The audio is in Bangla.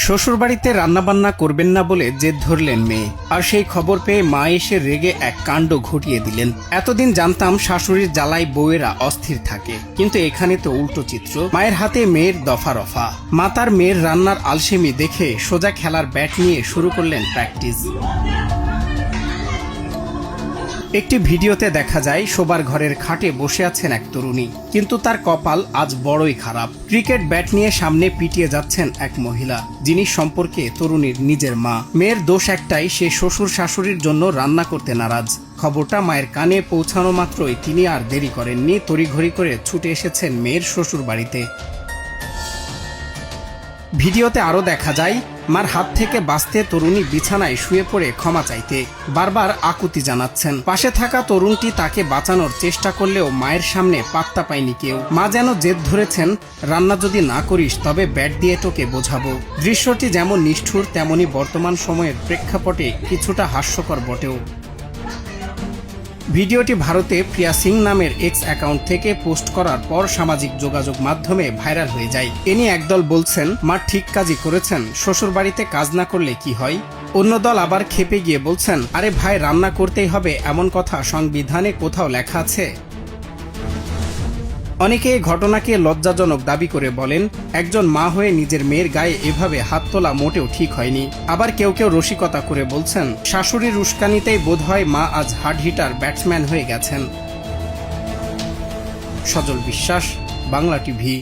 শ্বশুরবাড়িতে রান্নাবান্না করবেন না বলে জেদ ধরলেন মেয়ে, আর সেই খবর পেয়ে মা এসে রেগে এক কাণ্ড ঘটিয়ে দিলেন। এতদিন জানতাম শাশুড়ির জ্বালায় বউয়েরা অস্থির থাকে, কিন্তু এখানে তো উল্টো চিত্র। মায়ের হাতে মেয়ের দফা রফা। মা তার মেয়ের রান্নার আলসেমি দেখে সোজা খেলার ব্যাট নিয়ে শুরু করলেন প্র্যাকটিস। একটি ভিডিওতে দেখা যায় শোবার ঘরের খাটে বসে আছেন এক তরুণী, কিন্তু তার কপাল আজ বড়ই খারাপ। ক্রিকেট ব্যাট নিয়ে সামনে পিটিয়ে যাচ্ছেন এক মহিলা, যিনি সম্পর্কে তরুণীর নিজের মা। মেয়ের দোষ একটাই, সে শ্বশুর শাশুড়ির জন্য রান্না করতে নারাজ। খবরটা মায়ের কানে পৌঁছানো মাত্রই তিনি আর দেরি করেননি, তড়িঘড়ি করে ছুটে এসেছেন মেয়ের শ্বশুর বাড়িতে। ভিডিওতে আরও দেখা যায় মার হাত থেকে বাঁচতে তরুণী বিছানায় শুয়ে পড়ে ক্ষমা চাইতে বারবার আকুতি জানাচ্ছেন। পাশে থাকা তরুণটি তাকে বাঁচানোর চেষ্টা করলেও মায়ের সামনে পাত্তা পায়নি কেউ। মা যেন জেদ ধরেছেন, রান্না যদি না করিস তবে ব্যাট দিয়ে তোকে বোঝাবো। দৃশ্যটি যেমন নিষ্ঠুর, তেমনি বর্তমান সময়ের প্রেক্ষাপটে কিছুটা হাস্যকর বটেও। ভিডিওটি ভারতে প্রিয়া সিং নামের এক্স অ্যাকাউন্ট থেকে পোস্ট করার পর সামাজিক যোগাযোগ মাধ্যমে ভাইরাল হয়ে যায়। এ নিয়ে একদল বলছেন, মা ঠিক কাজই করেছেন, শ্বশুর বাড়িতে কাজ না করলে কি হয়। অন্য দল আবার খেপে গিয়ে বলছেন, আরে ভাই, রান্না করতেই হবে এমন কথা সংবিধানে কোথাও লেখা আছে? অনেকে এই ঘটনাকে লজ্জাজনক দাবি করে বলেন, একজন মা হয়ে নিজের মেয়ের গায়ে এভাবে হাত তোলা মোটেও ঠিক হয়নি। আবার কেউ কেউ রসিকতা করে বলছেন, শাশুড়ির উস্কানিতেই বোধহয় মা আজ হার্ড হিটার ব্যাটসম্যান হয়ে গেছেন। সজল বিশ্বাস, বাংলা টিভি।